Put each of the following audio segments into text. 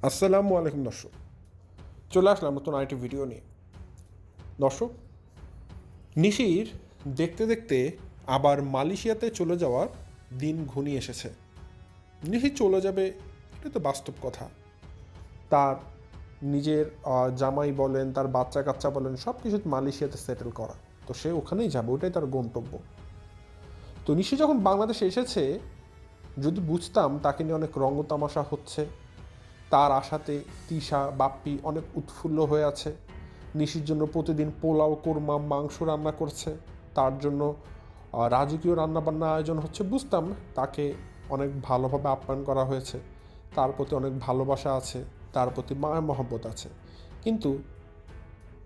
আসসালামু আলাইকুম দর্শক, চলে আসলাম নতুন আরেকটি ভিডিও নিয়ে। দর্শক, নিশির দেখতে দেখতে আবার মালয়েশিয়াতে চলে যাওয়ার দিন ঘনিয়ে এসেছে। নিশি চলে যাবে, এটা তো বাস্তব কথা। তার নিজের জামাই বলেন, তার বাচ্চা কাচ্চা বলেন, সব কিছু মালয়েশিয়াতে সেটেল করা, তো সে ওখানেই যাবে, ওটাই তার গন্তব্য। তো নিশি যখন বাংলাদেশে এসেছে, যদি বুঝতাম তাকে নিয়ে অনেক রঙ্গতামাশা হচ্ছে, তার আশাতে তিশা বাপ্পি অনেক উৎফুল্ল হয়ে আছে, নিশির জন্য প্রতিদিন পোলাও কোরমা মাংস রান্না করছে, তার জন্য রাজকীয় রান্নাবান্না আয়োজন হচ্ছে, বুঝতাম তাকে অনেক ভালোভাবে আপ্যায়ন করা হয়েছে, তার প্রতি অনেক ভালোবাসা আছে, তার প্রতি মায়া মহব্বত আছে। কিন্তু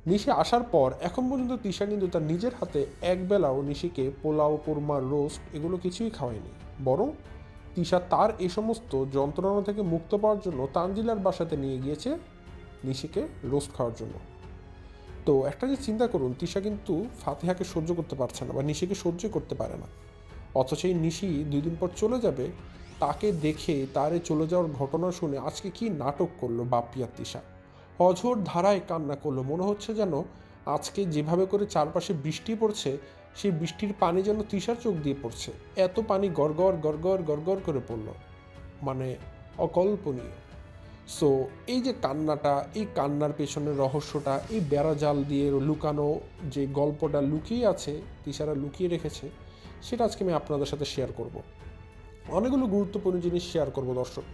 নিশি আসার পর এখন পর্যন্ত তিশা কিন্তু তার নিজের হাতে একবেলাও নিশিকে পোলাও কোরমা রোস্ট এগুলো কিছুই খাওয়ায়নি। বরং তিশা তার এই সমস্ত যন্ত্রণা থেকে মুক্ত পাওয়ার জন্য তানজিলার বাসাতে নিয়ে গিয়েছে নিশিকে রোস্ট খাওয়ার জন্য। তো একটা যে চিন্তা করুন, তিশা কিন্তু ফাতিহাকে সহ্য করতে পারছে না বা নিশিকে সহ্য করতে পারে না, অথচ এই নিশি 2 দিন পর চলে যাবে। তাকে দেখে তার এই চলে যাওয়ার ঘটনা শুনে আজকে কি নাটক করলো বাপ্পি আর তিশা, অঝোর ধারায় কান্না করলো। মনে হচ্ছে যেন আজকে যেভাবে করে চারপাশে বৃষ্টি পড়ছে, সেই বৃষ্টির পানি যেন তিশার চোখ দিয়ে পড়ছে, এত পানি গড়গড় গড়গড় গড়গড় করে পড়ল, মানে অকল্পনীয়। সো এই যে কান্নাটা, এই কান্নার পেছনের রহস্যটা, এই বেড়া জাল দিয়ে লুকানো যে গল্পটা লুকিয়ে আছে, তিশারা লুকিয়ে রেখেছে, সেটা আজকে আমি আপনাদের সাথে শেয়ার করব। অনেকগুলো গুরুত্বপূর্ণ জিনিস শেয়ার করব দর্শক,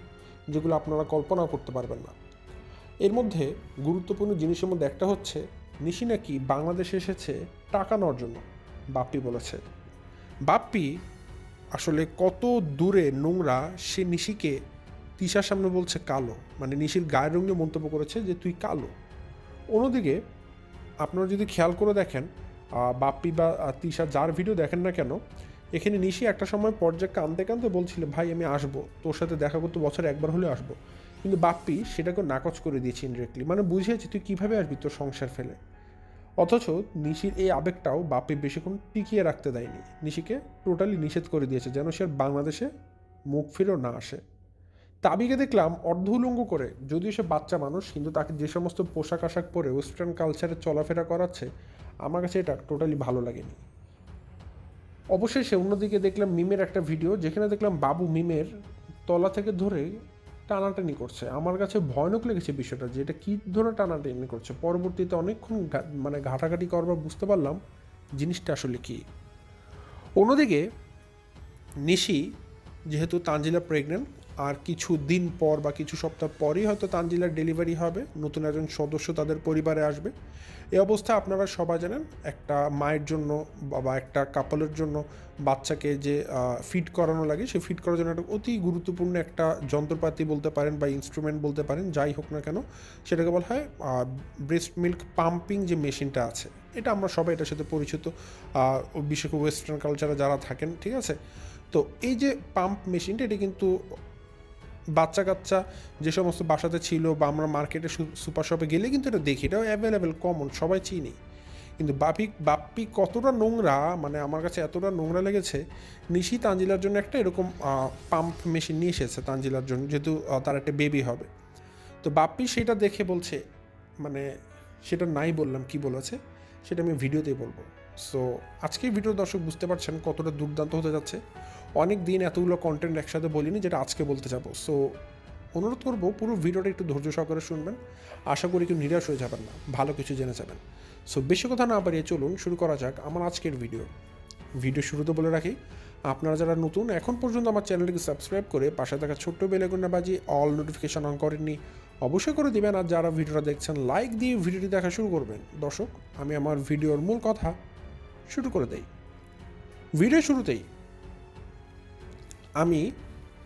যেগুলো আপনারা কল্পনাও করতে পারবেন না। এর মধ্যে গুরুত্বপূর্ণ জিনিসের মধ্যে একটা হচ্ছে, নিশি নাকি বাংলাদেশে এসেছে টাকা নেওয়ার জন্য, বাপ্পি বলেছে। বাপ্পি আসলে কত দূরে নোংরা, সে নিশিকে তিশার সামনে বলছে কালো, মানে নিশির গায়ের রঙে মন্তব্য করেছে যে তুই কালো। অন্যদিকে আপনারা যদি খেয়াল করে দেখেন, বাপ্পি বা তিশা যার ভিডিও দেখেন না কেন, এখানে নিশি একটা সময় পর্যায়ে কাঁদতে কাঁদতে বলছিল ভাই আমি আসবো, তোর সাথে দেখা করতে বছরে একবার হলে আসবো, কিন্তু বাপ্পি সেটাকে নাকচ করে দিয়েছে ইনডিরেক্টলি, মানে বুঝিয়েছে তুই কীভাবে আসবি তোর সংসার ফেলে। অথচ নিশির এই আবেগটাও বাপ্পি বেশিক্ষণ টিকিয়ে রাখতে দেয়নি, নিশিকে টোটালি নিষেধ করে দিয়েছে যেন সে বাংলাদেশে মুখ ফিরেও না আসে। তাবিকে দেখলাম অর্ধ উলঙ্গ করে, যদিও সে বাচ্চা মানুষ, কিন্তু তাকে যে সমস্ত পোশাক আশাক পরে ওয়েস্টার্ন কালচারে চলাফেরা করাচ্ছে, আমার কাছে এটা টোটালি ভালো লাগেনি। অবশেষে অন্যদিকে দেখলাম মিমের একটা ভিডিও, যেখানে দেখলাম বাবু মিমের তলা থেকে ধরে টানাটানি করছে। আমার কাছে ভয়ানক লেগেছে বিষয়টা, যে এটা কী ধরে টানাটানি করছে। পরবর্তীতে অনেকক্ষণ মানে ঘাটাঘাটি করবার বুঝতে পারলাম জিনিসটা আসলে কী। অন্যদিকে নিশি যেহেতু তানজিলা প্রেগনেন্ট, আর কিছু দিন পর বা কিছু সপ্তাহ পরই হয়তো তানজিলার ডেলিভারি হবে, নতুন একজন সদস্য তাদের পরিবারে আসবে। এই অবস্থায় আপনারা সবাই জানেন, একটা মায়ের জন্য বা একটা কাপলের জন্য বাচ্চাকে যে ফিড করানো লাগে, সেই ফিড করার জন্য একটা অতি গুরুত্বপূর্ণ একটা যন্ত্রপাতি বলতে পারেন বা ইনস্ট্রুমেন্ট বলতে পারেন, যাই হোক না কেন, সেটাকে বলা হয় ব্রেস্ট মিল্ক পাম্পিং যে মেশিনটা আছে। এটা আমরা সবাই এটার সাথে পরিচিত, বিশেষ করে ওয়েস্টার্ন কালচারে যারা থাকেন, ঠিক আছে। তো এই যে পাম্প মেশিনটা, এটা কিন্তু বাচ্চা কাচ্চা যে সমস্ত বাসাতে ছিল বা আমরা মার্কেটে সুপার শপে গেলে কিন্তু এটা দেখি, এটাও অ্যাভেলেবেল, কমন, সবাই চিনি। কিন্তু বাপ্পি কতটা নোংরা, মানে আমার কাছে এতটা নোংরা লেগেছে। নিশি তানজিলার জন্য একটা এরকম পাম্প মেশিন নিয়ে এসেছে তানজিলার জন্য, যেহেতু তার একটা বেবি হবে। তো বাপ্পি সেটা দেখে বলছে, মানে সেটা নাই বললাম, কি বলেছে সেটা আমি ভিডিওতেই বলবো। সো আজকের ভিডিও দর্শক বুঝতে পারছেন কতটা দুর্দান্ত হতে যাচ্ছে। অনেক দিন এতগুলো কন্টেন্ট একসাথে বলিনি, যেটা আজকে বলতে যাবো। সো অনুরোধ করবো পুরো ভিডিওটা একটু ধৈর্য সহকারে শুনবেন, আশা করি কেউ নিরাশ হয়ে যাবেন না, ভালো কিছু জেনে যাবেন। সো বেশি কথা না বাড়িয়ে চলুন শুরু করা যাক আমার আজকের ভিডিও শুরুতে বলে রাখি, আপনারা যারা নতুন এখন পর্যন্ত আমার চ্যানেলটিকে সাবস্ক্রাইব করে পাশে থাকা ছোট্ট বেল আইকনটা বাজিয়ে অল নোটিফিকেশন অন করেননি, অবশ্যই করে দিবেন। আর যারা ভিডিওটা দেখছেন লাইক দিয়ে ভিডিওটি দেখা শুরু করবেন। দর্শক, আমি আমার ভিডিওর মূল কথা শুরু করে দেই। ভিডিও শুরুতেই আমি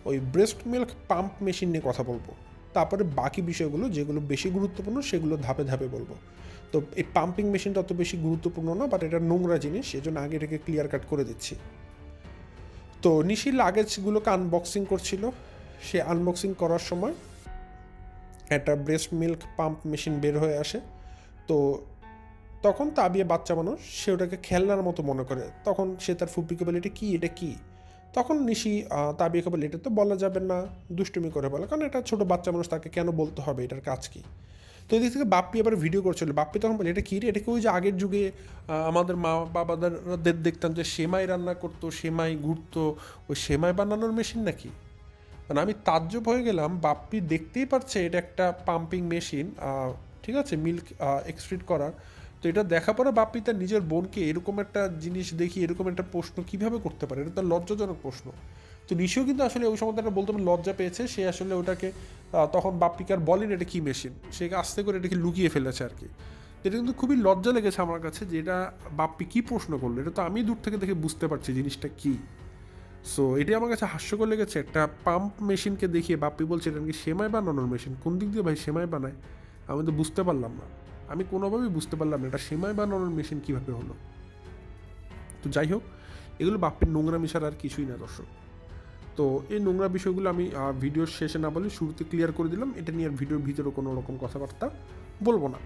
ওই ব্রেস্ট মিল্ক পাম্প মেশিন নিয়ে কথা বলবো, তারপরে বাকি বিষয়গুলো যেগুলো বেশি গুরুত্বপূর্ণ সেগুলো ধাপে ধাপে বলবো। তো এই পাম্পিং মেশিনটা অত বেশি গুরুত্বপূর্ণ না, বাট এটা নোংরা জিনিস, সেজন্য আগে এটাকে ক্লিয়ার কাট করে দিচ্ছি। তো নিশি লাগেজগুলোকে আনবক্সিং করছিল, সে আনবক্সিং করার সময় একটা ব্রেস্ট মিল্ক পাম্প মেশিন বের হয়ে আসে। তো তখন তাবিয়ে বাচ্চা মানুষ, সে ওটাকে খেলনার মতো মনে করে, তখন সে তার ফুপিকে বলে এটা কী, এটা কী। তখন নিশি তাবিয়াকে বলে এটা তো বলা যাবে না, দুষ্টুমি করে বলে, কারণ এটা ছোটো বাচ্চা মানুষ, তাকে কেন বলতে হবে, এটার কাজ কী। তো এদিক থেকে বাপ্পি আবার ভিডিও করছিল, বাপ্পি তখন বলে এটা কী রে, এটাকে ওই যে আগের যুগে আমাদের মা বাবাদের দেখতাম যে সেমাই রান্না করতো, সেমাই ঘুরতো, ওই সেমাই বানানোর মেশিন নাকি। মানে আমি তাজ্জব হয়ে গেলাম, বাপ্পি দেখতেই পারছে এটা একটা পাম্পিং মেশিন, ঠিক আছে, মিল্ক এক্সট্রিট করার। তো এটা দেখার পরে বাপ্পি তার নিজের বোনকে এরকম একটা জিনিস দেখি এরকম একটা প্রশ্ন কীভাবে করতে পারে, এটা তার লজ্জাজনক প্রশ্ন। তো নিশিও কিন্তু আসলে ওই সময় একটা বলতে লজ্জা পেয়েছে, সে আসলে ওটাকে তখন বাপ্পিকে আর বলেন এটা কী মেশিন, সে আস্তে করে এটাকে লুকিয়ে ফেলেছে আর কি। এটা কিন্তু খুবই লজ্জা লেগেছে আমার কাছে যে এটা বাপ্পি কী প্রশ্ন করলো, এটা তো আমি দূর থেকে দেখে বুঝতে পারছি জিনিসটা কী। সো এটাই আমার কাছে হাস্যকর লেগেছে, একটা পাম্প মেশিনকে দেখিয়ে বাপ্পি বলছে এটা নাকি সেমাই বানানোর মেশিন। কোন দিক দিয়ে ভাই সেমাই বানায়, আমি তো বুঝতে পারলাম না, আমি কোনোভাবেই বুঝতে পারলাম না এটা সেমাই বানানোর মেশিন কীভাবে হলো। তো যাই হোক, এগুলো বাপ্পির নোংরামি ছাড়া আর কিছুই না দর্শক। তো এই নোংরা বিষয়গুলো আমি ভিডিওর শেষে না বলে শুরুতে ক্লিয়ার করে দিলাম, এটা নিয়ে আর ভিডিওর ভিতরে কোনো রকম কথাবার্তা বলবো না।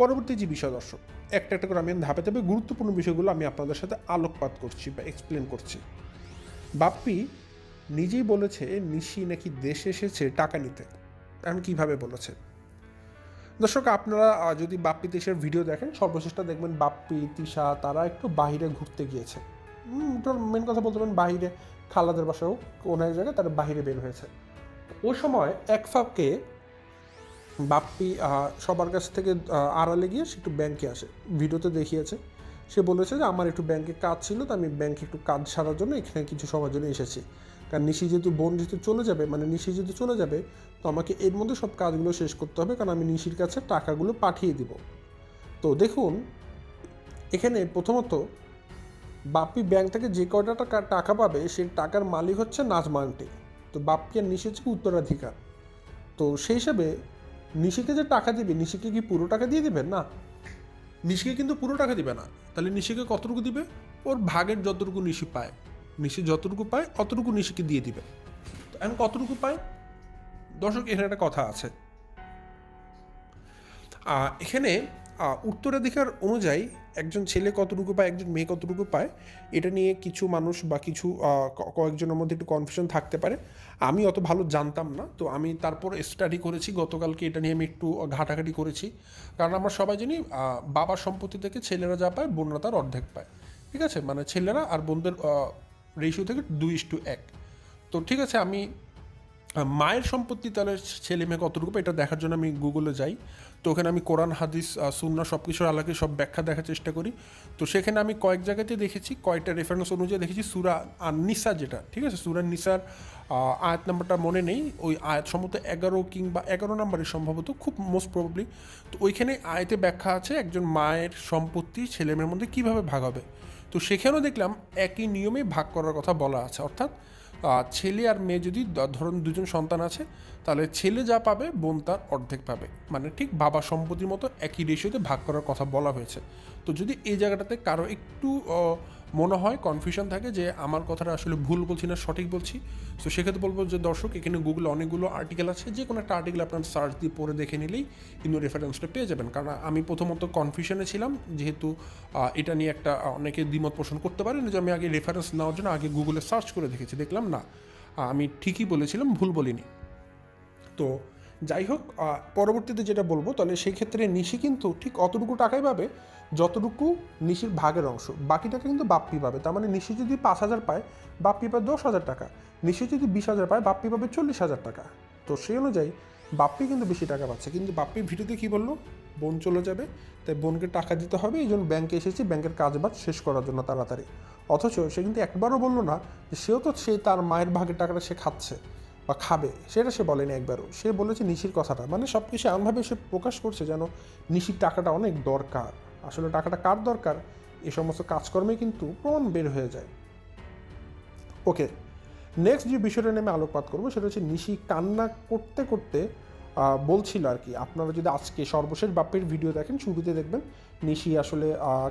পরবর্তী যে বিষয় দর্শক, একটা একটা করে আমি ধাপে ধাপে গুরুত্বপূর্ণ বিষয়গুলো আমি আপনাদের সাথে আলোকপাত করছি বা এক্সপ্লেন করছি। বাপ্পি নিজেই বলেছে নিশি নাকি দেশে এসেছে টাকা নিতে। এখন কীভাবে বলেছে দর্শক, আপনারা যদি বাপ্পি দেশের ভিডিও দেখেন, সর্বশেষটা দেখবেন বাপ্পি তিশা তারা একটু বাইরে ঘুরতে গিয়েছে। মেন কথা বলতে পারেন বাইরে খালাদের বাসাও কোনো এক জায়গায় তারা বাইরে বের হয়েছে। ওই সময় এক ফাঁকে বাপ্পি সবার কাছ থেকে আড়ালে গিয়ে সে একটু ব্যাংকে আসে, ভিডিওতে দেখিয়েছে। সে বলেছে যে আমার একটু ব্যাংকে কাজ ছিল, তো আমি ব্যাংকে একটু কাজ সারার জন্য এখানে কিছু সময়ের জন্য এসেছি। কারণ নিশি যেহেতু বোন যেহেতু চলে যাবে, মানে নিশি যেহেতু চলে যাবে, তো আমাকে এর মধ্যে সব কাজগুলো শেষ করতে হবে, কারণ আমি নিশির কাছে টাকাগুলো পাঠিয়ে দিব। তো দেখুন এখানে প্রথমত বাপ্পি ব্যাংক থেকে যে কয়টা টাকা পাবে সেই টাকার মালিক হচ্ছে নাজমা আন্টি। তো বাপ্পি আর নিশি হচ্ছে উত্তরাধিকার। তো সেই হিসাবে নিশিকে যে টাকা দিবে, নিশিকে কি পুরো টাকা দিয়ে দিবে না, নিশিকে কিন্তু পুরো টাকা দিবে না। তাহলে নিশিকে কতটুকু দিবে, ওর ভাগের যতটুকু নিশি পায়, নিশি যতটুকু পায় অতটুকু নিশিকে দিয়ে দিবে। তো এখন কতটুকু পায় দর্শক, এখানে একটা কথা আছে, এখানে উত্তরাধিকার অনুযায়ী একজন ছেলে কতটুকু পায়, একজন মেয়ে কতটুকু পায়, এটা নিয়ে কিছু মানুষ বা কিছু কয়েকজনের মধ্যে একটু কনফিউশন থাকতে পারে। আমি অত ভালো জানতাম না, তো আমি তারপর স্টাডি করেছি গতকালকে, এটা নিয়ে আমি একটু ঘাটাঘাটি করেছি। কারণ আমরা সবাই জানি বাবার সম্পত্তি থেকে ছেলেরা যা পায় বোনরা তার অর্ধেক পায়, ঠিক আছে, মানে ছেলেরা আর বোনদের রেশিও থেকে 2:1। তো ঠিক আছে, আমি মায়ের সম্পত্তি তাহলে ছেলে মেয়ে কতটুকু এটা দেখার জন্য আমি গুগলে যাই। তো ওখানে আমি কোরআন হাদিস সুন্নাহ সব কিছুর আলোকে সব ব্যাখ্যা দেখার চেষ্টা করি। তো সেখানে আমি কয়েক জায়গাতে দেখেছি, কয়েকটা রেফারেন্স অনুযায়ী দেখেছি, সূরা নিসা যেটা, ঠিক আছে, সূরা নিসার আয়াত নাম্বারটা মনে নেই, ওই আয়াত সম্ভবত 11 কিংবা 11 নম্বরের সম্ভবত, খুব মোস্ট প্রবাবলি। তো ওইখানে আয়াতে ব্যাখ্যা আছে একজন মায়ের সম্পত্তি ছেলে মেয়ের মধ্যে কীভাবে ভাগ হবে। তো সেখানেও দেখলাম একই নিয়মে ভাগ করার কথা বলা আছে, অর্থাৎ ছেলে আর মেয়ে যদি ধরুন দুজন সন্তান আছে, তাহলে ছেলে যা পাবে বোন তার অর্ধেক পাবে, মানে ঠিক বাবা সম্পত্তির মতো একই রেশিওতে ভাগ করার কথা বলা হয়েছে। তো যদি এই জায়গাটাতে কারো একটু মনে হয় কনফিউশন থাকে যে আমার কথাটা আসলে ভুল বলছি না সঠিক বলছি, তো সেক্ষেত্রে বলবো যে দর্শক এখানে গুগলে অনেকগুলো আর্টিকেল আছে, যে কোনো একটা আর্টিকেল আপনার সার্চ দিয়ে পড়ে দেখে নিলেই কিন্তু রেফারেন্সটা পেয়ে যাবেন। কারণ আমি প্রথমত কনফিউশনে ছিলাম, যেহেতু এটা নিয়ে একটা অনেকে দ্বিমত পোষণ করতে পারেন, যে আমি আগে রেফারেন্স নেওয়ার জন্য আগে গুগলে সার্চ করে দেখেছি, দেখলাম না আমি ঠিকই বলেছিলাম, ভুল বলিনি। তো যাই হোক, পরবর্তীতে যেটা বলবো, তাহলে সেই ক্ষেত্রে নিশি কিন্তু ঠিক অতটুকু টাকাই পাবে যতটুকু নিশির ভাগের অংশ, বাকি টাকা কিন্তু বাপ্পি পাবে। তার মানে নিশি যদি 5,000 পায়, বাপ্পি পায় 10,000 টাকা, নিশি যদি 20,000 পায়, বাপ্পি পাবে 40,000 টাকা। তো সেই অনুযায়ী বাপ্পি কিন্তু বেশি টাকা পাচ্ছে। কিন্তু বাপ্পি ভিডিওতে কী বললো, বোন চলে যাবে, তাই বোনকে টাকা দিতে হবে, এই জন্য ব্যাংকে এসেছি ব্যাংকের কাজবাজ শেষ করার জন্য তাড়াতাড়ি। অথচ সে কিন্তু একবারও বললো না যে সেও তো সে তার মায়ের ভাগের টাকাটা সে খাচ্ছে বা খাবে, সেটা সে বলেনি একবারও। সে বলেছে নিশির কথাটা, মানে সব কিছু এমনভাবে সে প্রকাশ করছে যেন নিশির টাকাটা অনেক দরকার। আসলে টাকাটা কার দরকার, এই সমস্ত কাজকর্মে কিন্তু প্রমাণ বের হয়ে যায়। ওকে, নেক্সট যে বিষয়টা নিয়ে আমি আলোকপাত করবো সেটা হচ্ছে নিশি কান্না করতে করতে বলছিল আর কি। আপনারা যদি আজকে সর্বশেষ বাপ্পির ভিডিও দেখেন, শুরুতে দেখবেন নিশি আসলে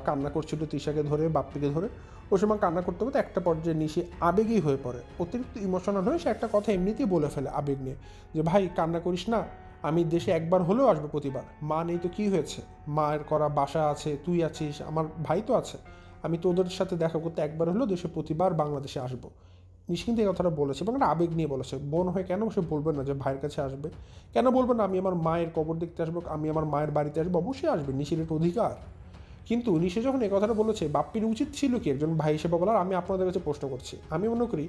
কান্না করছিল তিশাকে ধরে, বাপ্পিকে ধরে। ওই সময় কান্না করতে করতে একটা পর্যায়ে নিশি আবেগী হয়ে পড়ে, অতিরিক্ত ইমোশনাল হয়ে সে একটা কথা এমনিতেই বলে ফেলে আবেগ নিয়ে, যে ভাই কান্না করিস না, আমি দেশে একবার হলেও আসবো প্রতিবার, মা নেই তো কী হয়েছে, মায়ের করা বাসা আছে, তুই আছিস, আমার ভাই তো আছে, আমি তোদের সাথে দেখা করতে একবার হলেও দেশে প্রতিবার বাংলাদেশে আসবো। নিশি কিন্তু এই কথাটা বলেছে এবং একটা আবেগ নিয়ে বলেছে। বোন হয়ে কেন সে বলবে না যে ভাইয়ের কাছে আসবে? কেন বলবে না আমি আমার মায়ের কবর দেখতে আসবো, আমি আমার মায়ের বাড়িতে আসবো? অবশ্যই আসবে, নিশির একটা অধিকার। কিন্তু নিশি যখন এই কথাটা বলেছে, বাপ্পির উচিত ছিল কি একজন ভাই হিসেবে বলার? আমি আপনাদের কাছে প্রশ্ন করছি, আমি মনে করি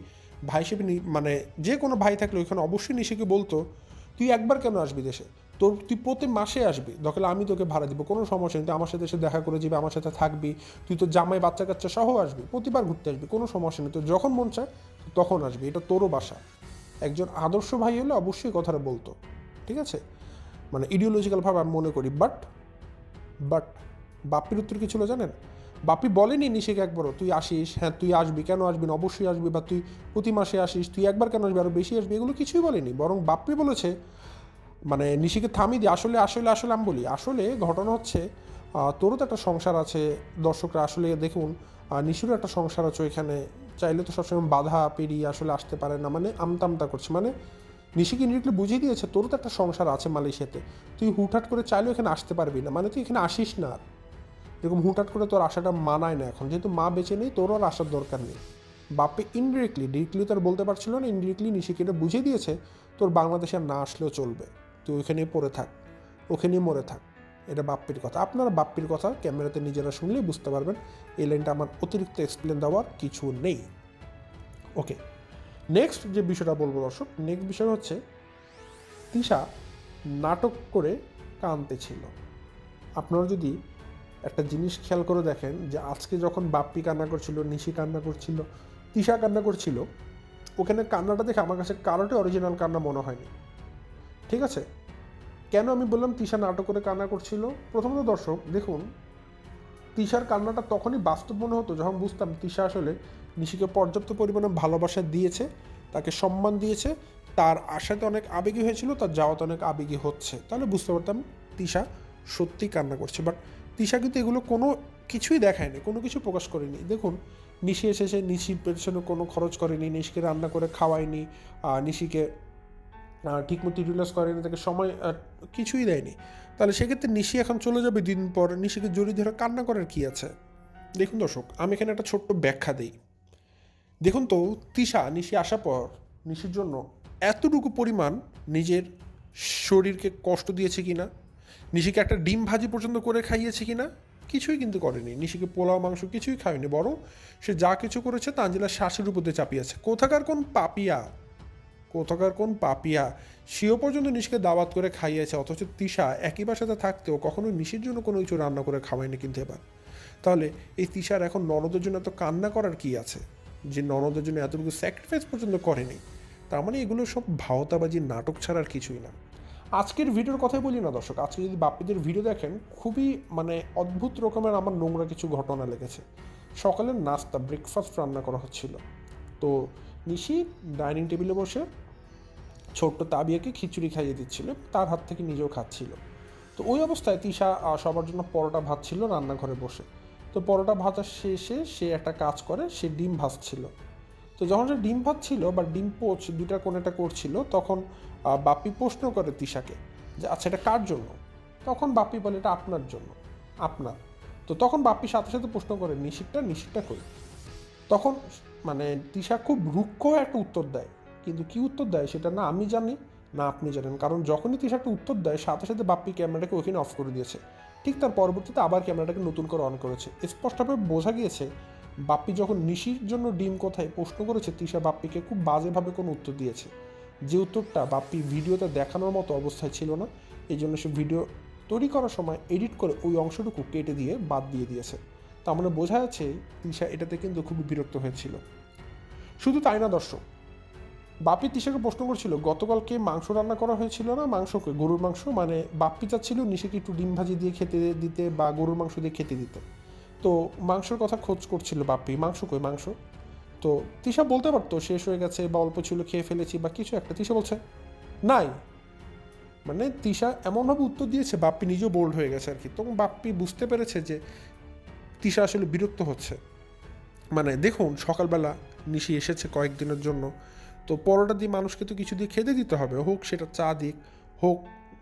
ভাই হিসেবে মানে যে কোনো ভাই থাকলে ওইখানে অবশ্যই নিশিকে বলতো তুই একবার কেন আসবি দেশে, তুই প্রতি মাসে আসবি, দরকার আমি তোকে ভাড়া দিব, কোনো সমস্যা নেই, তুই আমার সাথে এসে দেখা করে যাবি, আমার সাথে থাকবি, তুই তো জামাই বাচ্চা কাচ্চা সহ আসবি, প্রতিবার ঘুরতে আসবি, কোনো সমস্যা নেই, তো যখন মন চায় তখন আসবি, এটা তোরও বাসা। একজন আদর্শ ভাই হলে অবশ্যই কথাটা বলতো, ঠিক আছে? মানে ইডিওলজিক্যালভাবে আমি মনে করি। বাট বাপ্পির উত্তর কী ছিল জানেন? বাপ্পি বলেনি নিশিকে একবারও তুই আসিস, হ্যাঁ তুই আসবি, কেন আসবি না, অবশ্যই আসবি, বা তুই প্রতি মাসে আসিস, তুই একবার কেন আসবি, আরও বেশি আসবি, এগুলো কিছুই বলেনি। বরং বাপ্পি বলেছে মানে নিশিকে থামিয়ে দিই, আসলে আসলে আসলে আমি বলি, আসলে ঘটনা হচ্ছে তোরও তো একটা সংসার আছে, দর্শকরা আসলে দেখুন নিশিরও একটা সংসার আছে ওইখানে, চাইলে তো সবসময় বাধা পেরিয়ে আসলে আসতে পারে না, মানে আমতা করছে, মানে নিশিকে ইনডিরেক্টলি বুঝিয়ে দিয়েছে তোরও তো একটা সংসার আছে মালয়েশিয়াতে, তুই হুটহাট করে চাইলেও এখানে আসতে পারবি না, মানে তুই এখানে আসিস না। এরকম হুটহাট করে তোর আশাটা মানায় না, এখন যেহেতু মা বেঁচে নেই তোরও আর আসার দরকার নেই। বাপ্পি ইনডিরেক্টলি, ডিরেক্টলি তো আর বলতে পারছিল না, ইনডিরেক্টলি নিশিকে এটা বুঝিয়ে দিয়েছে তোর বাংলাদেশে আর না আসলেও চলবে, তুই ওইখানেই পড়ে থাক, ওখানেই মরে থাক। এটা বাপ্পির কথা। আপনারা বাপ্পির কথা ক্যামেরাতে নিজেরা শুনলেই বুঝতে পারবেন, এই লাইনটা আমার অতিরিক্ত এক্সপ্লেন দেওয়ার কিছু নেই। ওকে, নেক্সট যে বিষয়টা বলবো দর্শক, নেক্সট বিষয় হচ্ছে তিশা নাটক করে কাঁদতেছিল। আপনারা যদি একটা জিনিস খেয়াল করে দেখেন যে আজকে যখন বাপ্পি কান্না করছিল, নিশি কান্না করছিল, তিশা কান্না করছিল, ওখানে কান্নাটা দেখে আমার কাছে কারোটাই অরিজিনাল কান্না মনে হয়নি, ঠিক আছে? কেন আমি বললাম তিশা নাটক করে কান্না করছিল? প্রথমত দর্শক দেখুন, তিশার কান্নাটা তখনই বাস্তব মনে হতো যখন বুঝতাম তিশা আসলে নিশিকে পর্যাপ্ত পরিমাণে ভালোবাসা দিয়েছে, তাকে সম্মান দিয়েছে, তার আশাতে অনেক আবেগী হয়েছিল, তার যাওয়াতে অনেক আবেগী হচ্ছে, তাহলে বুঝতে পারতাম তিশা সত্যি কান্না করছে। বাট তিশা কিন্তু এগুলো কোনো কিছুই দেখায়নি, কোনো কিছু প্রকাশ করেনি। দেখুন নিশি এসেছে, নিশির পেছনে কোনো খরচ করেনি, নিশিকে রান্না করে খাওয়ায়নি, নিশিকে ঠিকমতো ইউটিলাইজ করেনি, তাকে সময় কিছুই দেয়নি। তাহলে সেক্ষেত্রে নিশি এখন চলে যাবে দিন পর, নিশিকে জড়িয়ে ধরে কান্না করার কী আছে? দেখুন দর্শক, আমি এখানে একটা ছোট্ট ব্যাখ্যা দিই। দেখুন তো তিশা নিশি আসার পর নিশির জন্য এতটুকু পরিমাণ নিজের শরীরকে কষ্ট দিয়েছে কিনা, নিশিকে একটা ডিম ভাজি পর্যন্ত করে খাইয়েছে কিনা? কিছুই কিন্তু করেনি। নিশিকে পোলাও মাংস কিছুই খায়নি, বরং সে যা কিছু করেছে তানজিলার শ্বাসের উপর দিয়ে চাপিয়েছে। কোথাকার কোন পাপিয়া সেও পর্যন্ত নিশিকে দাওয়াত করে খাইয়েছে, অথচ তিশা একই বাসাতে থাকতেও কখনো নিশির জন্য কোনো কিছু রান্না করে খাওয়ায়নি কিন্তু এবার। তাহলে এই তিশার এখন ননদের জন্য এত কান্না করার কি আছে, যে ননদের জন্য এতটুকু স্যাক্রিফাইস পর্যন্ত করেনি? তার মানে এগুলো সব ভাওতাবাজি, নাটক ছাড়ার কিছুই না। আজকের ভিডিওর কথাই বলি না দর্শক, আজকে যদি বাপ্পিদের ভিডিও দেখেন, খুবই মানে অদ্ভুত রকমের আমার নোংরা কিছু ঘটনা লেগেছে। সকালের নাস্তা, ব্রেকফাস্ট রান্না করা হচ্ছিল, তো নিশি ডাইনিং টেবিলে বসে ছোট্ট তাবিয়াকে খিচুড়ি খাইয়ে দিচ্ছিল, তার হাত থেকে নিজেও খাচ্ছিল। তো ওই অবস্থায় তিশা সবার জন্য পরোটা ভাজছিল রান্নাঘরে বসে। তো পরোটা ভাজা শেষে সে একটা কাজ করে, সে ডিম ভাজছিল। তো যখন সে ডিম ভাজছিল বা ডিম পোচ দুইটার কোণেটা করছিল, তখন বাপ্পি প্রশ্ন করে তিশাকে যে আচ্ছা এটা কার জন্য? তখন বাপ্পি বলে এটা আপনার জন্য। আপনার? তো তখন বাপ্পি সাথে সাথে প্রশ্ন করে নিশিরটা কই? তখন মানে তিশা খুব রুক্ষ একটা উত্তর দেয়, কিন্তু কি উত্তর দেয় সেটা না আমি জানি না আপনি জানেন, কারণ যখনই তিশা একটা উত্তর দেয় সাথে সাথে বাপ্পি ক্যামেরাটাকে ওইখানে অফ করে দিয়েছে। ঠিক তার পরবর্তীতে আবার ক্যামেরাটাকে নতুন করে অন করেছে। স্পষ্টভাবে বোঝা গিয়েছে বাপ্পি যখন নিশির জন্য ডিম কোথায় প্রশ্ন করেছে, তিশা বাপ্পিকে খুব বাজেভাবে কোনো উত্তর দিয়েছে, যে উত্তরটা বাপ্পি ভিডিওতে দেখানোর মতো অবস্থায় ছিল না। এই জন্য সে ভিডিও তৈরি করার সময় এডিট করে ওই অংশটুকু কেটে দিয়ে বাদ দিয়ে দিয়েছে। তার মানে বোঝা যাচ্ছে তিশা এটাতে কিন্তু খুবই বিরক্ত হয়েছিল। শুধু তাই না দর্শক, বাপ্পি তিশাকে প্রশ্ন করছিল গতকালকে মাংস রান্না করা হয়েছিল না, মাংসকে গরুর মাংস, মানে বাপ্পি চাচ্ছিল নিশাকে একটু ডিম ভাজি দিয়ে খেতে দিতে বা গরুর মাংস দিয়ে খেতে দিতে। তো মাংসের কথা খোঁজ করছিল বাপ্পি, মাংস কই মাংস? তো তিশা বলতে পারতো শেষ হয়ে গেছে বা অল্প ছিল খেয়ে ফেলেছি বা কিছু একটা, তিশা বলছে নাই। মানে তিশা এমনভাবে উত্তর দিয়েছে বাপ্পি নিজেও বোল্ড হয়ে গেছে আর কি। তখন বাপ্পি বুঝতে পেরেছে যে তিশা আসলে বিরক্ত হচ্ছে। মানে দেখুন সকালবেলা নিশি এসেছে কয়েকদিনের জন্য, তো পরোটা দিয়ে মানুষকে তো কিছু দিয়ে খেতে দিতে হবে, হোক সেটা চা দিক, হোক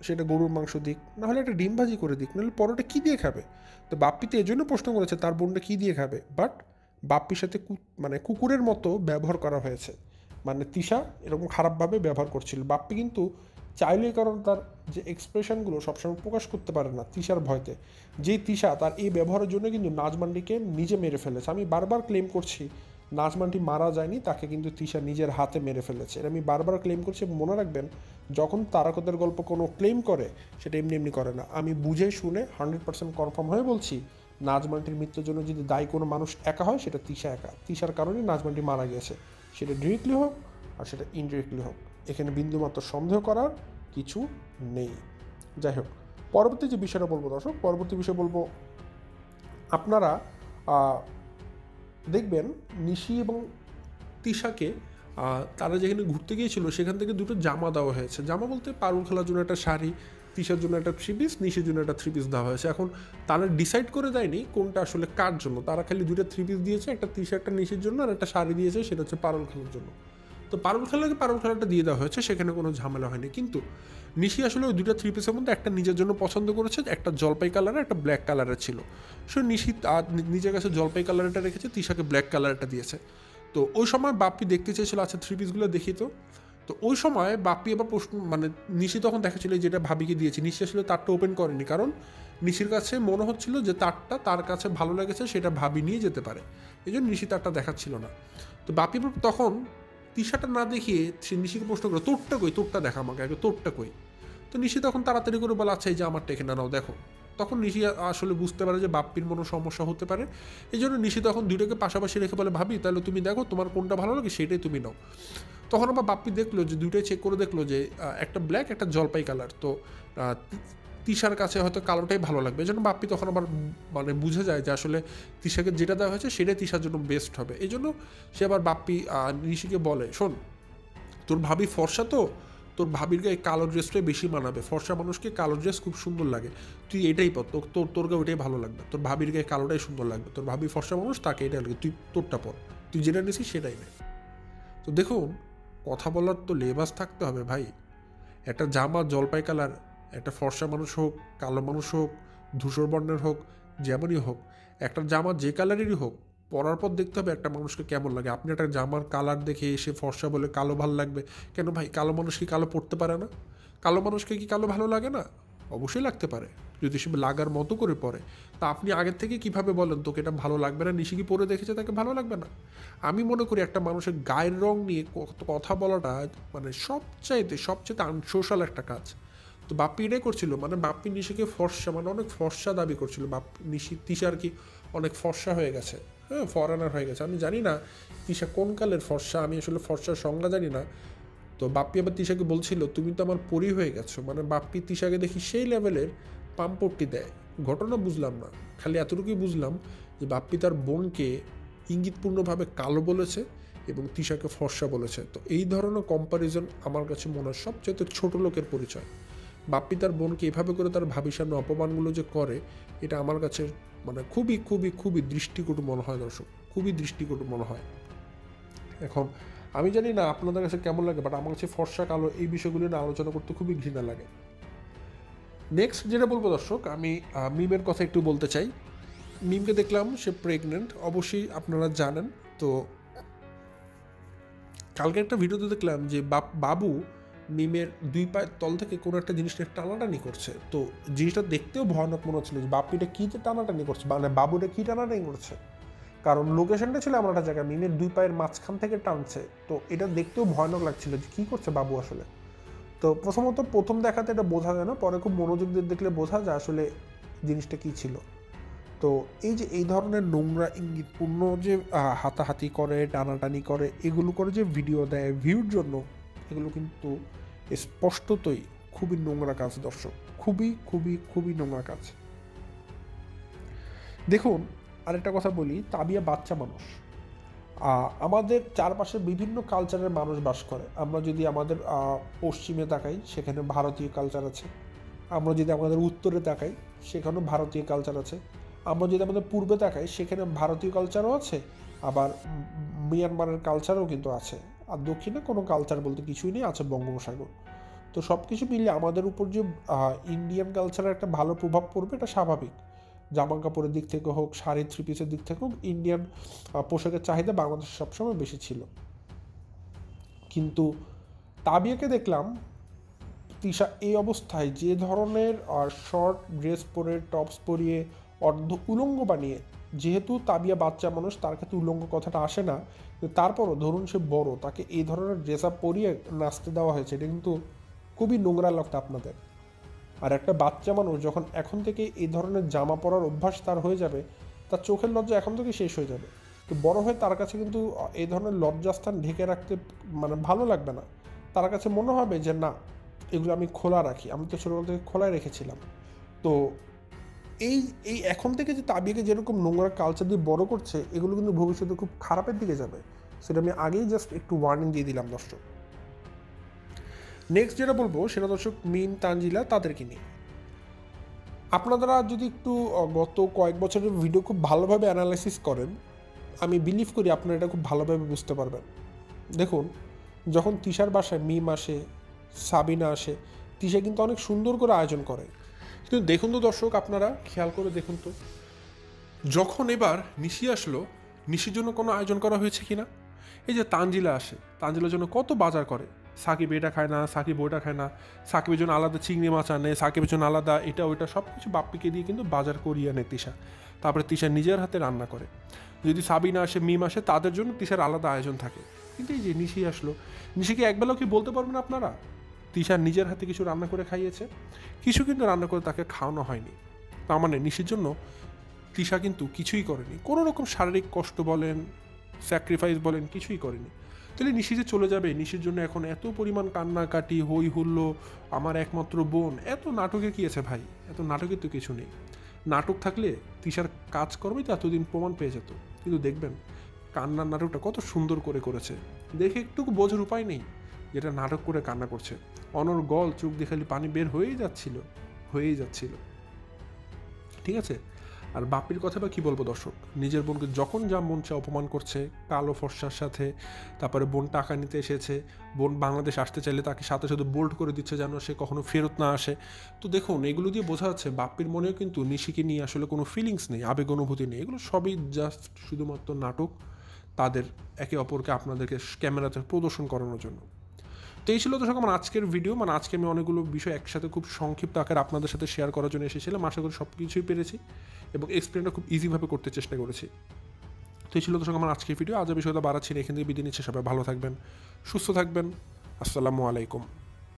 সেটা গরুর মাংস দিক, নাহলে একটা ডিম ভাজি করে দিক, নাহলে পরোটা কী দিয়ে খাবে? তো বাপ্পি তো এই জন্য প্রশ্ন করেছে তার বোনটা কী দিয়ে খাবে, বাট বাপ্পির সাথে মানে কুকুরের মতো ব্যবহার করা হয়েছে। মানে তিশা এরকম খারাপভাবে ব্যবহার করছিল। বাপ্পি কিন্তু চাইলেই, কারণ তার যে এক্সপ্রেশনগুলো সবসময় প্রকাশ করতে পারে না তিশার ভয়তে, যেই তিশা তার এই ব্যবহারের জন্য কিন্তু নাজমানটিকে নিজে মেরে ফেলেছে। আমি বারবার ক্লেম করছি নাজমানটি মারা যায়নি, তাকে কিন্তু তিশা নিজের হাতে মেরে ফেলেছে। এটা আমি বারবার ক্লেম করছি। মনে রাখবেন, যখন তারকাদের গল্প কোনো ক্লেম করে সেটা এমনি এমনি করে না। আমি বুঝে শুনে 100% কনফার্ম হয়ে বলছি, নাজমানটির মৃত্যুর জন্য যদি দায়ী কোনো মানুষ একা হয় সেটা তিশা একা। তিশার কারণেই নাজমানটি মারা গেছে, সেটা ডিরেক্টলি হোক আর সেটা ইনডিরেক্টলি হোক। এখানে বিন্দুমাত্র সন্দেহ করার কিছু নেই। যাই হোক, পরবর্তী যে বিষয়টা বলবো দর্শক, পরবর্তী বিষয় বলবো, আপনারা দেখবেন নিশি এবং তিশাকে তারা যেখানে ঘুরতে গিয়েছিল সেখান থেকে দুটো জামা দেওয়া হয়েছে। জামা বলতে পারুল খেলার জন্য একটা শাড়ি, তিশার জন্য একটা 3 পিস, নিশির জন্য একটা 3 পিস দেওয়া হয়েছে। এখন তারা ডিসাইড করে দেয়নি কোনটা আসলে কার জন্য। তারা খালি 2টা 3 পিস দিয়েছে, একটা তিশা একটা নিশির জন্য, আর একটা শাড়ি দিয়েছে, সেটা হচ্ছে পারুল খেলার জন্য। তো পারুল খেলাটা দিয়ে দেওয়া হয়েছে, সেখানে কোনো ঝামেলা হয়নি। কিন্তু নিশি আসলে ওই 2টা 3 পিসের মধ্যে একটা নিজের জন্য পছন্দ করেছে, একটা জলপাই কালারের, একটা ব্ল্যাক কালারের ছিল। সে নিশি নিজের কাছে জলপাই কালারটা রেখেছে, তিশাকে ব্ল্যাক কালারটা দিয়েছে। তো ওই সময় বাপ্পি দেখতে চেয়েছিল আচ্ছা 3 পিসগুলো দেখি। তো ওই সময় বাপ্পি আবার প্রশ্ন, মানে নিশি তখন দেখাচ্ছিল যেটা ভাবিকে দিয়েছে। নিশি আসলে তারটা ওপেন করেনি, কারণ নিশির কাছে মনে হচ্ছিল যে তারটা তার কাছে ভালো লেগেছে, সেটা ভাবি নিয়ে যেতে পারে, এই জন্য নিশি তারটা দেখাচ্ছিল না। তো বাপ্পি তখন তিশাটা না দেখিয়ে সে নিশিকে প্রশ্ন করে, তোরটা কই, তোরটা দেখা আমাকে আগে, তোরটা কই। তো নিশি তখন তাড়াতাড়ি করে বলে আচ্ছা এই যে আমারটা এখানে নাও দেখো। তখন নিশি আসলে বুঝতে পারে যে বাপ্পির মনে সমস্যা হতে পারে, এই জন্য নিশি তখন দুইটাকে পাশাপাশি রেখে বলে ভাবি তাহলে তুমি দেখো তোমার কোনটা ভালো লাগে সেটাই তুমি নাও। তখন আবার বাপ্পি দেখলো যে দুইটাই চেক করে দেখলো যে একটা ব্ল্যাক একটা জলপাই কালার। তো তিশার কাছে হয়তো কালোটাই ভালো লাগবে, এই জন্য বাপ্পি তখন আবার মানে বুঝে যায় যে আসলে তিশাকে যেটা দেওয়া হয়েছে সেটাই তিশার জন্য বেস্ট হবে। এই জন্য সে আবার বাপ্পি নিশিকে বলে, শোন তোর ভাবি ফর্সা, তো তোর ভাবির গায়ে কালো ড্রেসটাই বেশি মানাবে, ফর্সা মানুষকে কালো ড্রেস খুব সুন্দর লাগে, তুই এটাই পর, তোর গায়ে ওইটাই ভালো লাগবে, তোর ভাবির গায়ে কালোটাই সুন্দর লাগবে, তোর ভাবি ফর্সা মানুষ, তাকে এটাই লাগে, তুই তোরটা পর, তুই যেটা নিছিস সেটাই নে। তো দেখুন, কথা বলার তো লেবাস থাকতে হবে ভাই। একটা জামা জলপাই কালার, একটা ফর্সা মানুষ হোক, কালো মানুষ হোক, ধূসর বর্ণের হোক, যেমনই হোক, একটা জামা যে কালারেরই হোক, পরার পর দেখতে হবে একটা মানুষকে কেমন লাগে। আপনি একটা জামার কালার দেখে এসে ফর্সা বলে কালো ভালো লাগবে কেন ভাই? কালো মানুষ কি কালো পরতে পারে না? কালো মানুষকে কি কালো ভালো লাগে না? অবশ্যই লাগতে পারে, যদি সে লাগার মতো করে পরে। তা আপনি আগের থেকে কিভাবে বলেন তোকে এটা ভালো লাগবে না? নিশি কি পরে দেখেছে তাকে ভালো লাগবে না? আমি মনে করি একটা মানুষের গায়ের রং নিয়ে কথা বলাটা মানে সবচাইতে আনসোশাল একটা কাজ। তো বাপ্পি এটাই করছিল, মানে বাপ্পি নিশিকে ফর্সা, মানে অনেক ফর্সা দাবি করছিল। নিশি তিশা আর কি অনেক ফর্সা হয়ে গেছে, হ্যাঁ ফরেনার হয়ে গেছে। আমি জানি না তিশা কোন কালের ফর্সা, আমি আসলে ফর্সার সংজ্ঞা জানি না। তো বাপ্পি আবার তিশাকে বলছিল তুমি তো আমার পরি হয়ে গেছো, মানে বাপ্পি তিশাকে দেখি সেই লেভেলের পাম্পটি দেয়। ঘটনা বুঝলাম না, খালি এতটুকুই বুঝলাম যে বাপ্পি তার বোনকে ইঙ্গিতপূর্ণভাবে কালো বলেছে এবং তিশাকে ফর্সা বলেছে। তো এই ধরনের কম্প্যারিজন আমার কাছে মনে হয় সবচেয়ে ছোট লোকের পরিচয়। বাপ্পি তার বোনকে এভাবে করে তার ভাবির সামনে অপমানগুলো যে করে, এটা আমার কাছে মানে খুবই খুবই খুবই দৃষ্টিকটু মনে হয় দর্শক, খুবই দৃষ্টিকটু মনে হয়। এখন আমি জানি না আপনাদের কাছে কেমন লাগে, বাট আমার কাছে ফর্সা কালো এই বিষয়গুলো নিয়ে আলোচনা করতে খুবই ঘৃণা লাগে। নেক্সট যেটা বলবো দর্শক, আমি মিমের কথা একটু বলতে চাই। মিমকে দেখলাম সে প্রেগনেন্ট, অবশ্যই আপনারা জানেন। তো কালকে একটা ভিডিওতে দেখলাম যে বাবু মিমের 2 পায়ের তল থেকে কোনো একটা জিনিস নিয়ে টানাটানি করছে। তো জিনিসটা দেখতেও ভয়ানক মনে হচ্ছিল যে বাপিটা কী যে টানাটানি করছে, মানে বাবুটা কী টানাটানি করছে, কারণ লোকেশনটা ছিল এমন একটা জায়গায় মিমের 2 পায়ের মাঝখান থেকে টানছে। তো এটা দেখতেও ভয়ানক লাগছিল যে কী করছে বাবু আসলে। তো প্রথম দেখাতে এটা বোঝা যায় না, পরে খুব মনোযোগ দিয়ে দেখলে বোঝা যায় আসলে জিনিসটা কী ছিল। তো এই যে এই ধরনের নোংরা ইঙ্গিতপূর্ণ যে হাতাহাতি করে, টানাটানি করে, এগুলো করে যে ভিডিও দেয় ভিউর জন্য, এগুলো কিন্তু স্পষ্টতই খুবই নোংরা কাজ দর্শক, খুবই খুবই খুবই নোংরা কাজ। দেখুন, আরেকটা কথা বলি, তাবিয়া বাচ্চা মানুষ, আমাদের চারপাশে বিভিন্ন কালচারের মানুষ বাস করে। আমরা যদি আমাদের পশ্চিমে তাকাই সেখানে ভারতীয় কালচার আছে, আমরা যদি আমাদের উত্তরে তাকাই সেখানেও ভারতীয় কালচার আছে, আমরা যদি আমাদের পূর্বে তাকাই সেখানে ভারতীয় কালচারও আছে, আবার মিয়ানমারের কালচারও কিন্তু আছে, আর দক্ষিণে কোনো কালচার বলতে কিছুই নেই, আছে বঙ্গোপসাগর। তো সব কিছু মিলিয়ে আমাদের উপর যে ইন্ডিয়ান কালচারের একটা ভালো প্রভাব পড়বে এটা স্বাভাবিক। জামা কাপড়ের দিক থেকে হোক, শাড়ি থ্রি পিসের দিক থেকে হোক, ইন্ডিয়ান পোশাকের চাহিদা বাংলাদেশে সবসময় বেশি ছিল। কিন্তু তাবিয়াকে দেখলাম তিশা এই অবস্থায় যে ধরনের শর্ট ড্রেস পরে, টপস পরিয়ে, অর্ধ উলঙ্গ বানিয়ে, যেহেতু তাবিয়া বাচ্চা মানুষ, তার ক্ষেত্রে উলঙ্গ কথাটা আসে না, তারপরও ধরুন সে বড়, তাকে এই ধরনের ড্রেস আপ পরিয়ে নাচতে দেওয়া হয়েছে, এটা কিন্তু খুবই নোংরা লাগতো আপনাদের। আর একটা বাচ্চা মানুষ যখন এখন থেকে এই ধরনের জামা পরার অভ্যাস তার হয়ে যাবে, তার চোখের লজ্জা এখন থেকে শেষ হয়ে যাবে। তো বড় হয়ে তার কাছে কিন্তু এই ধরনের লজ্জাস্থান ঢেকে রাখতে ভালো লাগবে না। তার কাছে মনে হবে যে না, এগুলো আমি খোলা রাখি, আমি তো ছোটোবেলা থেকে খোলাই রেখেছিলাম। তো এই এই এখন থেকে যে তাবিয়াকে যেরকম নোংরা কালচার দিয়ে বড় করছে, এগুলো কিন্তু ভবিষ্যতে খুব খারাপের দিকে যাবে। সেটা আমি আগেই জাস্ট একটু ওয়ার্নিং দিয়ে দিলাম দর্শক। নেক্সট যেটা বলবো সেটা দর্শক মিম, তানজিলা, তাদেরকে নিয়ে। আপনারা যদি একটু গত কয়েক বছরের ভিডিও খুব ভালোভাবে অ্যানালাইসিস করেন, আমি বিলিভ করি আপনারা এটা খুব ভালোভাবে বুঝতে পারবেন। দেখুন, যখন তিশার বাসায় মিম আসে, সাবিনা আসে, তিশা কিন্তু অনেক সুন্দর করে আয়োজন করে। কিন্তু দেখুন তো দর্শক, আপনারা খেয়াল করে দেখুন তো, যখন এবার নিশি আসলো, নিশির জন্য কোনো আয়োজন করা হয়েছে কিনা? এই যে তানজিলা আসে, তানজিলার জন্য কত বাজার করে। সাকিব এটা খায় না, সাকিব ওইটা খায় না, সাকিবের জন্য আলাদা চিংড়ি মাছ আনে, সাকিবের জন্য আলাদা এটা ওইটা সব কিছু বাপ্পিকে দিয়ে কিন্তু বাজার করিয়ে আনে তিশা। তারপরে তিশা নিজের হাতে রান্না করে। যদি সাবিনা আসে, মিম আসে, তাদের জন্য তিশার আলাদা আয়োজন থাকে। কিন্তু এই যে নিশি আসলো, নিশিকে একবেলাও কি বলতে পারবেন আপনারা তিশা নিজের হাতে কিছু রান্না করে খাইয়েছে? কিছু কিন্তু রান্না করে তাকে খাওয়ানো হয়নি। তার মানে নিশির জন্য তিশা কিন্তু কিছুই করেনি, কোনো রকম শারীরিক কষ্ট বলেন, স্যাক্রিফাইস বলেন, কিছুই করেনি। তাহলে নিশি যে চলে যাবে, নিশির জন্য এখন এত পরিমাণ কান্নাকাটি, হই হুল্লো, আমার একমাত্র বোন, এত নাটকে কী আছে ভাই? এত নাটকের তো কিছু নেই। নাটক থাকলে তিশার কাজকর্মই তো এতদিন প্রমাণ পেয়ে যেত। কিন্তু দেখবেন কান্নার নাটকটা কত সুন্দর করে করেছে, দেখে একটু বোঝার উপায় নেই যেটা নাটক করে কান্না করছে। অনর্গল চোখ দিয়ে খালি পানি বের হয়েই যাচ্ছিল। ঠিক আছে। আর বাপির কথা বা কী বলবো দর্শক, নিজের বোনকে যখন যা মন চায় অপমান করছে, কালো ফর্সার সাথে। তারপরে বোন টাকা নিতে এসেছে, বোন বাংলাদেশ আসতে চাইলে তাকে সাথে সাথে বোল্ড করে দিচ্ছে যেন সে কখনো ফেরত না আসে। তো দেখুন, এগুলো দিয়ে বোঝা যাচ্ছে বাপ্পির মনেও কিন্তু নিশিকে নিয়ে আসলে কোনো ফিলিংস নেই, আবেগ অনুভূতি নেই। এগুলো সবই জাস্ট শুধুমাত্র নাটক, তাদের একে অপরকে আপনাদেরকে ক্যামেরাতে প্রদর্শন করানোর জন্য। তো এই ছিল দর্শক আমার আজকের ভিডিও। আজকে আমি অনেকগুলো বিষয় একসাথে খুব সংক্ষিপ্ত আকারে আপনাদের সাথে শেয়ার করার জন্য এসেছিলাম। আশা করি সব কিছুই পেরেছি এবং এক্সপ্লেনটা খুব ইজিভাবে করতে চেষ্টা করেছি। তো এই ছিল দর্শক আমার আজকের ভিডিও। আজ বিষয়টা বাড়াচ্ছি না, এখান থেকে বিদায় নিচ্ছে। সবাই ভালো থাকবেন, সুস্থ থাকবেন। আসসালামু আলাইকুম।